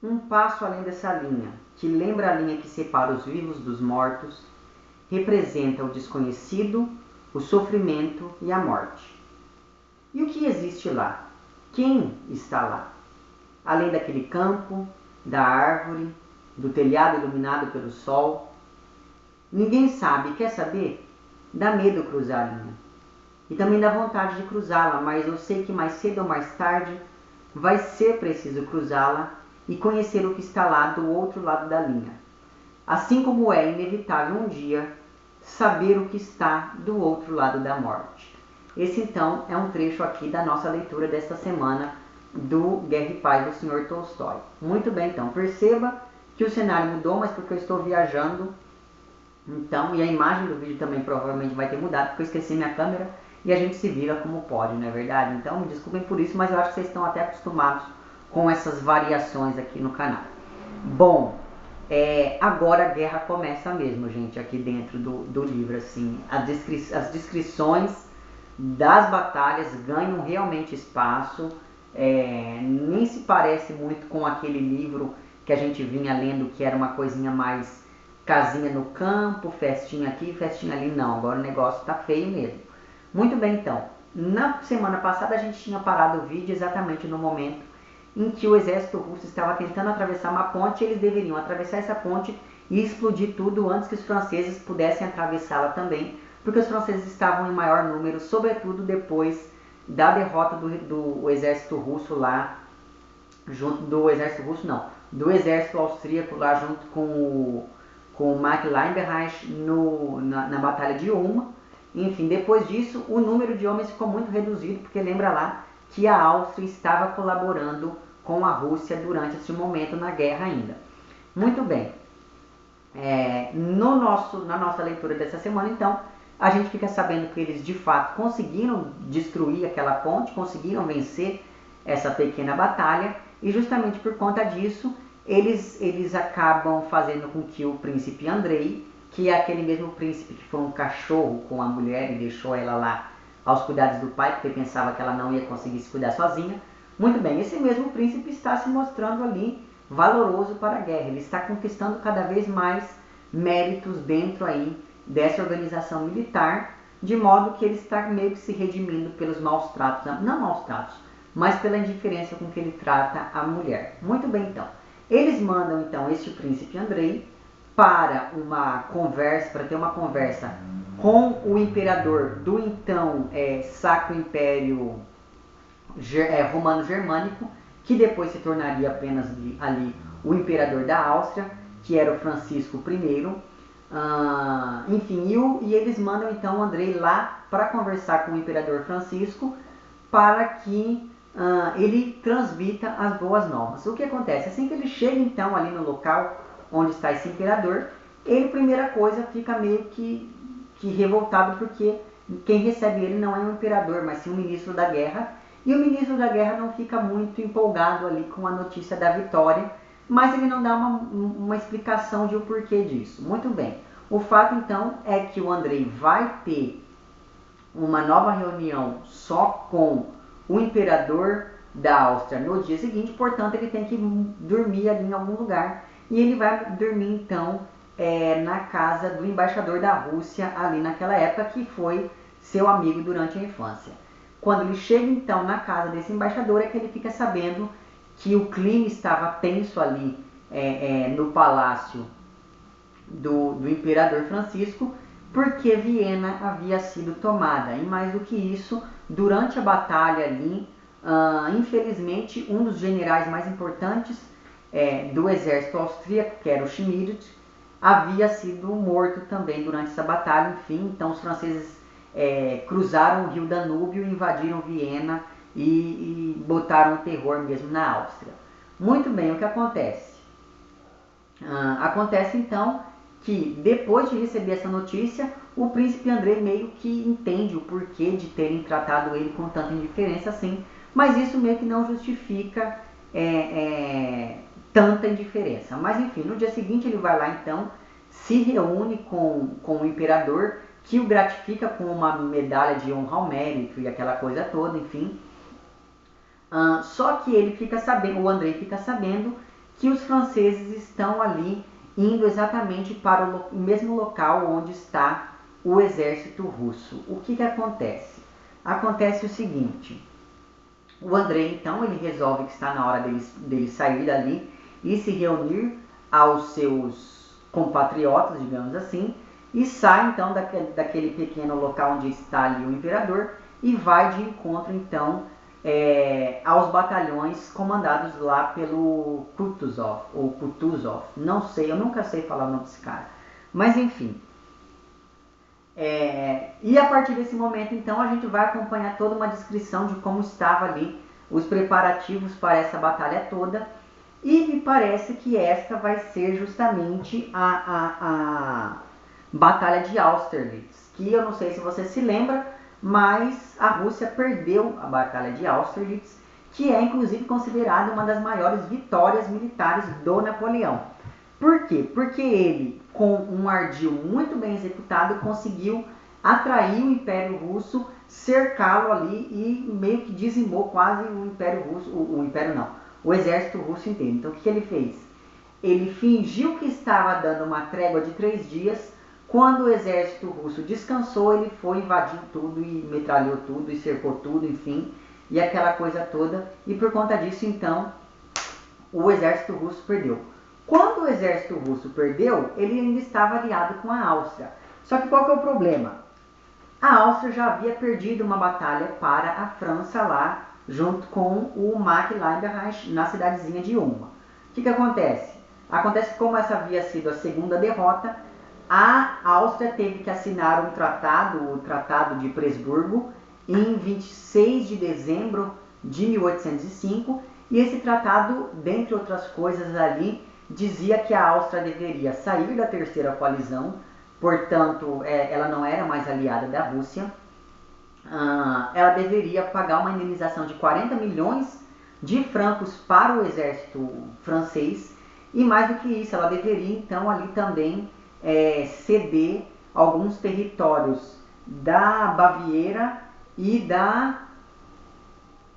Um passo além dessa linha, que lembra a linha que separa os vivos dos mortos, representa o desconhecido, o sofrimento e a morte. E o que existe lá? Quem está lá? Além daquele campo, da árvore, do telhado iluminado pelo sol. Ninguém sabe. Quer saber? Dá medo cruzar a linha. E também dá vontade de cruzá-la, mas eu sei que mais cedo ou mais tarde vai ser preciso cruzá-la e conhecer o que está lá do outro lado da linha. Assim como é inevitável um dia saber o que está do outro lado da morte. Esse então é um trecho aqui da nossa leitura desta semana do Guerra e Paz do Sr. Tolstói. Muito bem, então, perceba que o cenário mudou, mas porque eu estou viajando, então, e a imagem do vídeo também provavelmente vai ter mudado, porque eu esqueci minha câmera e a gente se vira como pode, não é verdade? Então, me desculpem por isso, mas eu acho que vocês estão até acostumados com essas variações aqui no canal. Bom, agora a guerra começa mesmo, gente, aqui dentro do livro, assim, as descrições das batalhas ganham realmente espaço, nem se parece muito com aquele livro que a gente vinha lendo, que era uma coisinha mais casinha no campo, festinha aqui, festinha ali. Não, agora o negócio tá feio mesmo. Muito bem, então, na semana passada a gente tinha parado o vídeo exatamente no momento em que o exército russo estava tentando atravessar uma ponte. Eles deveriam atravessar essa ponte e explodir tudo antes que os franceses pudessem atravessá-la também, porque os franceses estavam em maior número, sobretudo depois da derrota do exército russo lá, junto do exército russo não, do exército austríaco lá junto com o Mark Leinberreich na Batalha de Ulma. Enfim, depois disso o número de homens ficou muito reduzido, porque lembra lá que a Áustria estava colaborando com a Rússia durante esse momento na guerra ainda. Muito bem, na nossa leitura dessa semana, então, a gente fica sabendo que eles de fato conseguiram destruir aquela ponte, conseguiram vencer essa pequena batalha, e justamente por conta disso, eles acabam fazendo com que o príncipe Andrei, que é aquele mesmo príncipe que foi um cachorro com a mulher e deixou ela lá aos cuidados do pai, porque pensava que ela não ia conseguir se cuidar sozinha. Muito bem, esse mesmo príncipe está se mostrando ali valoroso para a guerra. Ele está conquistando cada vez mais méritos dentro aí dessa organização militar, de modo que ele está meio que se redimindo pelos maus tratos, não maus tratos, mas pela indiferença com que ele trata a mulher. Muito bem, então. Eles mandam então este príncipe Andrei para ter uma conversa com o imperador do então Sacro Império Romano-Germânico, que depois se tornaria apenas ali o imperador da Áustria, que era o Francisco I. Enfim, e eles mandam então Andrei lá para conversar com o imperador Francisco, para que ele transmita as boas novas. O que acontece? Assim que ele chega então ali no local onde está esse imperador, ele, primeira coisa, fica meio que revoltado, porque quem recebe ele não é um imperador, mas sim um ministro da guerra, e o ministro da guerra não fica muito empolgado ali com a notícia da vitória, mas ele não dá uma explicação de o porquê disso. Muito bem, o fato então é que o Andrei vai ter uma nova reunião só com o imperador da Áustria no dia seguinte, portanto ele tem que dormir ali em algum lugar, e ele vai dormir então na casa do embaixador da Rússia ali naquela época, que foi seu amigo durante a infância. Quando ele chega então na casa desse embaixador, é que ele fica sabendo que o clima estava tenso ali no palácio do imperador Francisco, porque Viena havia sido tomada. E mais do que isso, durante a batalha ali, infelizmente, um dos generais mais importantes do exército austríaco, que era o Schmidt, havia sido morto também durante essa batalha. Enfim, então os franceses cruzaram o rio Danúbio, invadiram Viena e botaram o terror mesmo na Áustria. Muito bem, o que acontece? Acontece então que depois de receber essa notícia, o príncipe Andrei meio que entende o porquê de terem tratado ele com tanta indiferença assim, mas isso meio que não justifica tanta indiferença. Mas enfim, no dia seguinte ele vai lá então, se reúne com o imperador, que o gratifica com uma medalha de honra ao mérito e aquela coisa toda, enfim. Só que ele fica sabendo, o Andrei fica sabendo que os franceses estão ali indo exatamente para o mesmo local onde está o exército russo. O que acontece? Acontece o seguinte: o André, então, ele resolve que está na hora dele sair dali e se reunir aos seus compatriotas, digamos assim, e sai então daquele pequeno local onde está ali o imperador e vai de encontro então aos batalhões comandados lá pelo Kutuzov, ou Kutuzov, não sei, eu nunca sei falar o nome desse cara, mas enfim. E a partir desse momento então a gente vai acompanhar toda uma descrição de como estava ali os preparativos para essa batalha toda, e me parece que esta vai ser justamente a Batalha de Austerlitz, que eu não sei se você se lembra, mas a Rússia perdeu a Batalha de Austerlitz, que é inclusive considerada uma das maiores vitórias militares do Napoleão. Por quê? Porque ele, com um ardil muito bem executado, conseguiu atrair o Império Russo, cercá-lo ali e meio que dizimou quase o Império Russo, o exército russo inteiro. Então o que ele fez? Ele fingiu que estava dando uma trégua de 3 dias. Quando o exército russo descansou, ele foi, invadiu tudo e metralhou tudo e cercou tudo, enfim, e aquela coisa toda. E por conta disso, então, o exército russo perdeu. Quando o exército russo perdeu, ele ainda estava aliado com a Áustria. Só que qual que é o problema? A Áustria já havia perdido uma batalha para a França lá, junto com o Mack Leibenreich, na cidadezinha de Ulm. O que acontece? Acontece que como essa havia sido a segunda derrota, a Áustria teve que assinar um tratado, o Tratado de Presburgo, em 26 de dezembro de 1805, e esse tratado, dentre outras coisas ali, dizia que a Áustria deveria sair da terceira coalizão, portanto, ela não era mais aliada da Rússia, ela deveria pagar uma indenização de 40 milhões de francos para o exército francês, e mais do que isso, ela deveria então ali também ceder alguns territórios da Baviera e da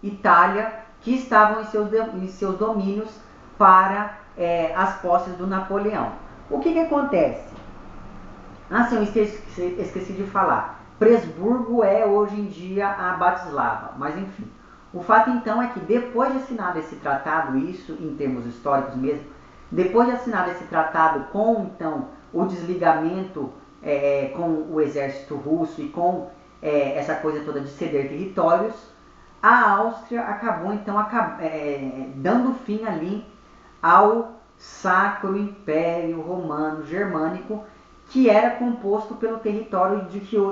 Itália que estavam em seus domínios para as posses do Napoleão. O que acontece? Sim, eu esqueci de falar. Presburgo é hoje em dia a Bratislava, mas enfim. O fato então é que depois de assinado esse tratado, isso em termos históricos mesmo, depois de assinado esse tratado com então o desligamento com o exército russo e com essa coisa toda de ceder territórios, a Áustria acabou então dando fim ali ao Sacro Império Romano Germânico, que era composto pelo território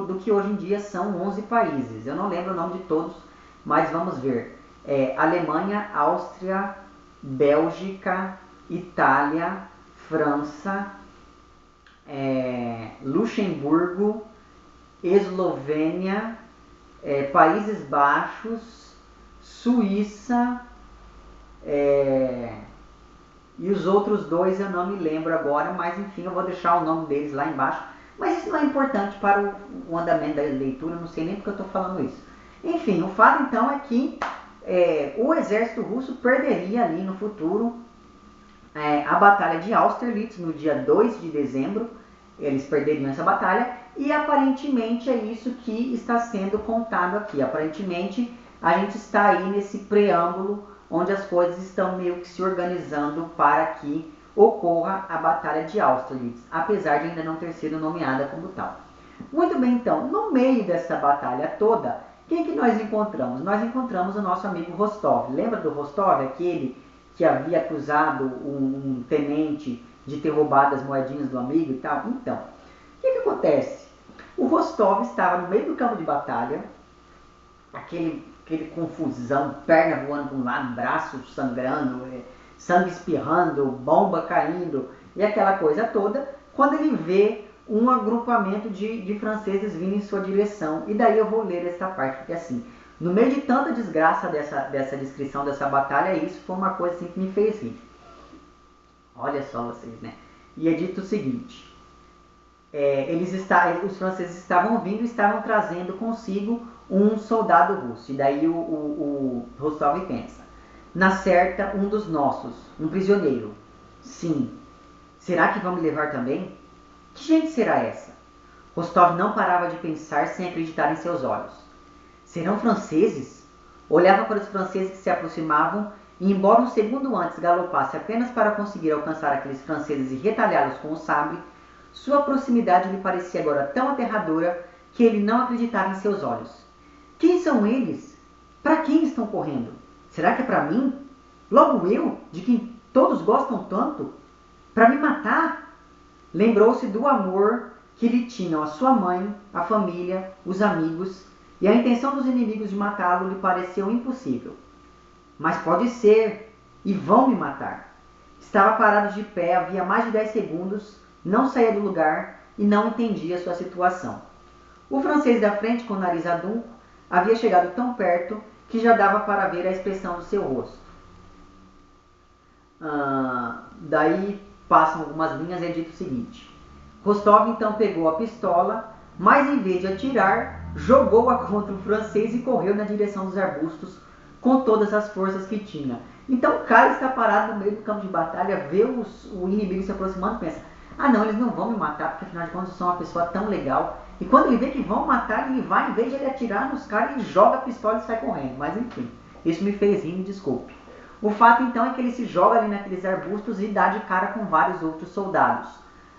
do que hoje em dia são 11 países. Eu não lembro o nome de todos, mas vamos ver. Alemanha, Áustria, Bélgica, Itália, França, Luxemburgo, Eslovênia, Países Baixos, Suíça, e os outros dois eu não me lembro agora, mas enfim, eu vou deixar o nome deles lá embaixo. Mas isso não é importante para o andamento da leitura, eu não sei nem porque eu estou falando isso. Enfim, o fato então é que o exército russo perderia ali no futuro a batalha de Austerlitz no dia 2 de dezembro. Eles perderiam essa batalha e aparentemente é isso que está sendo contado aqui. Aparentemente a gente está aí nesse preâmbulo onde as coisas estão meio que se organizando para que ocorra a Batalha de Austerlitz, apesar de ainda não ter sido nomeada como tal. Muito bem, então, no meio dessa batalha toda, quem que nós encontramos? Nós encontramos o nosso amigo Rostov. Lembra do Rostov, aquele que havia acusado um tenente de ter roubado as moedinhas do amigo e tal? Então, o que acontece? O Rostov estava no meio do campo de batalha, aquele confusão, perna voando para um lado, braço sangrando, sangue espirrando, bomba caindo e aquela coisa toda, quando ele vê um agrupamento de franceses vindo em sua direção. E daí eu vou ler essa parte, porque assim, no meio de tanta desgraça dessa descrição dessa batalha, isso foi uma coisa assim que me fez rir. Olha só vocês, né? E é dito o seguinte: os franceses estavam vindo e estavam trazendo consigo um soldado russo. E daí o Rostov pensa: Na certa, um dos nossos, um prisioneiro. Sim. Será que vão me levar também? Que gente será essa? Rostov não parava de pensar sem acreditar em seus olhos. Serão franceses? Olhava para os franceses que se aproximavam e, embora um segundo antes galopasse apenas para conseguir alcançar aqueles franceses e retalhá-los com o sabre, sua proximidade lhe parecia agora tão aterradora que ele não acreditava em seus olhos. Quem são eles? Para quem estão correndo? Será que é para mim? Logo eu, de quem todos gostam tanto? Para me matar? Lembrou-se do amor que lhe tinham a sua mãe, a família, os amigos, e a intenção dos inimigos de matá-lo lhe pareceu impossível. Mas pode ser, e vão me matar. Estava parado de pé havia mais de 10 segundos, não saía do lugar e não entendia sua situação. O francês da frente, com o nariz adunco, havia chegado tão perto que já dava para ver a expressão do seu rosto. Daí passam algumas linhas e é dito o seguinte: Rostov então pegou a pistola, mas em vez de atirar, jogou-a contra o francês e correu na direção dos arbustos com todas as forças que tinha. Então o cara está parado no meio do campo de batalha, vê o inimigo se aproximando e pensa: ah não, eles não vão me matar, porque afinal de contas eu sou uma pessoa tão legal. E quando ele vê que vão matar, ele vai, em vez de ele atirar nos caras, ele joga a pistola e sai correndo. Mas enfim, isso me fez rir, me desculpe. O fato então é que ele se joga ali naqueles arbustos e dá de cara com vários outros soldados.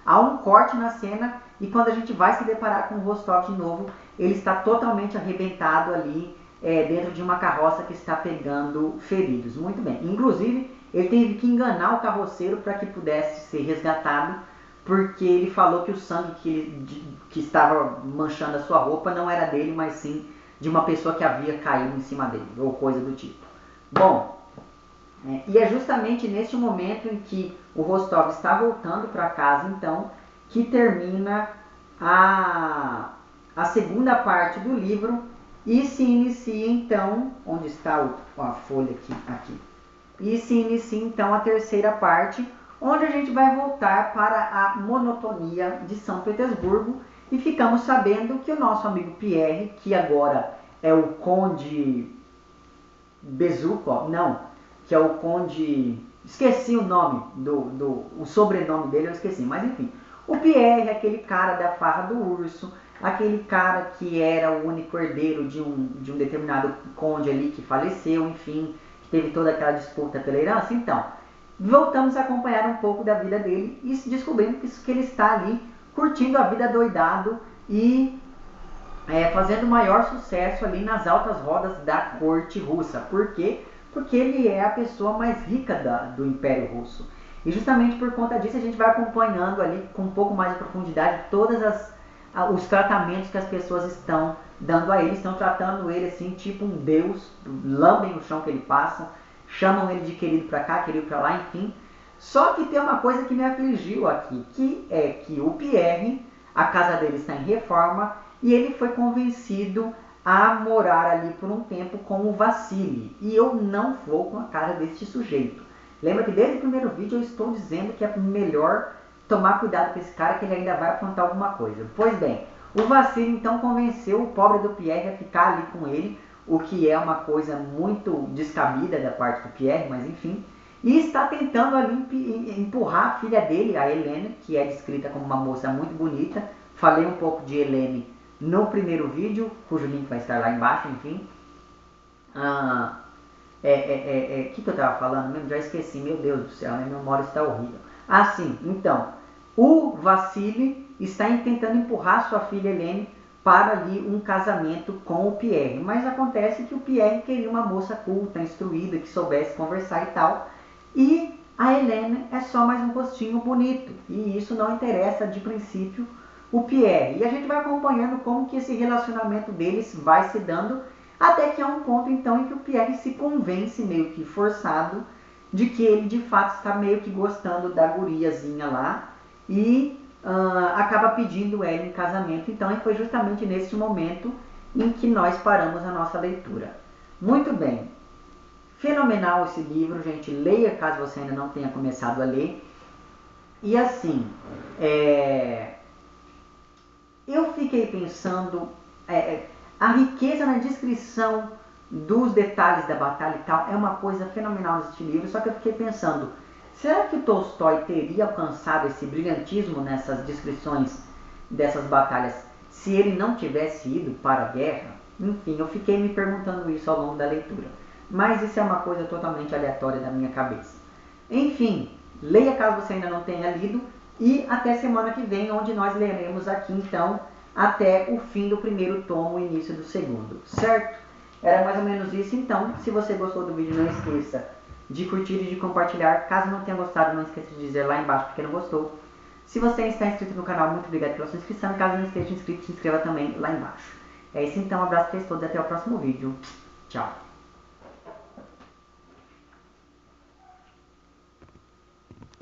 Há um corte na cena e quando a gente vai se deparar com o Rostov de novo, ele está totalmente arrebentado ali dentro de uma carroça que está pegando feridos. Muito bem. Inclusive, ele teve que enganar o carroceiro para que pudesse ser resgatado, porque ele falou que o sangue que estava manchando a sua roupa não era dele, mas sim de uma pessoa que havia caído em cima dele, ou coisa do tipo. Bom, e é justamente neste momento em que o Rostov está voltando para casa, então, que termina a segunda parte do livro e se inicia, então, onde está a folha aqui, e se inicia, então, a terceira parte, onde a gente vai voltar para a monotonia de São Petersburgo e ficamos sabendo que o nosso amigo Pierre, que agora é o Conde Bezukov, que é o Conde... Esqueci o nome, o sobrenome dele eu esqueci, mas enfim. O Pierre é aquele cara da farra do urso, aquele cara que era o único herdeiro de um determinado conde ali que faleceu, enfim, que teve toda aquela disputa pela herança. Então, voltamos a acompanhar um pouco da vida dele e descobrimos que ele está ali curtindo a vida doidado e fazendo maior sucesso ali nas altas rodas da corte russa. Por quê? Porque ele é a pessoa mais rica do Império Russo. E justamente por conta disso a gente vai acompanhando ali com um pouco mais de profundidade todos os tratamentos que as pessoas estão dando a ele. Estão tratando ele assim, tipo um deus, lambem o chão que ele passa, chamam ele de querido pra cá, querido pra lá, enfim. Só que tem uma coisa que me afligiu aqui, que é que o Pierre, a casa dele está em reforma, e ele foi convencido a morar ali por um tempo com o Vassili. E eu não vou com a cara deste sujeito. Lembra que desde o primeiro vídeo eu estou dizendo que é melhor tomar cuidado com esse cara, que ele ainda vai aprontar alguma coisa. Pois bem, o Vassili então convenceu o pobre do Pierre a ficar ali com ele, o que é uma coisa muito descabida da parte do Pierre, mas enfim. E está tentando ali empurrar a filha dele, a Helene, que é descrita como uma moça muito bonita. Falei um pouco de Helene no primeiro vídeo, cujo link vai estar lá embaixo, enfim. Que eu estava falando mesmo? Já esqueci, meu Deus do céu, minha memória está horrível. Ah, sim, então, o Vassili está tentando empurrar sua filha Helene para ali um casamento com o Pierre. Mas acontece que o Pierre queria uma moça culta, instruída, que soubesse conversar e tal. E a Helene é só mais um rostinho bonito. E isso não interessa de princípio o Pierre. E a gente vai acompanhando como que esse relacionamento deles vai se dando, até que há um ponto então em que o Pierre se convence, meio que forçado, de que ele de fato está meio que gostando da guriazinha lá e acaba pedindo ela em casamento. Então, e foi justamente nesse momento em que nós paramos a nossa leitura. Muito bem. Fenomenal esse livro, gente. Leia caso você ainda não tenha começado a ler. E assim, eu fiquei pensando a riqueza na descrição dos detalhes da batalha e tal, é uma coisa fenomenal nesse livro, só que eu fiquei pensando, será que o Tolstói teria alcançado esse brilhantismo nessas descrições dessas batalhas se ele não tivesse ido para a guerra? Enfim, eu fiquei me perguntando isso ao longo da leitura. Mas isso é uma coisa totalmente aleatória da minha cabeça. Enfim, leia caso você ainda não tenha lido e até semana que vem, onde nós leremos aqui então até o fim do primeiro tomo e início do segundo, certo? Era mais ou menos isso, então se você gostou do vídeo, não esqueça de curtir e de compartilhar. Caso não tenha gostado, não esqueça de dizer lá embaixo porque não gostou. Se você está inscrito no canal, muito obrigado pela sua inscrição. E caso não esteja inscrito, se inscreva também lá embaixo. É isso então, um abraço para todos e até o próximo vídeo. Tchau!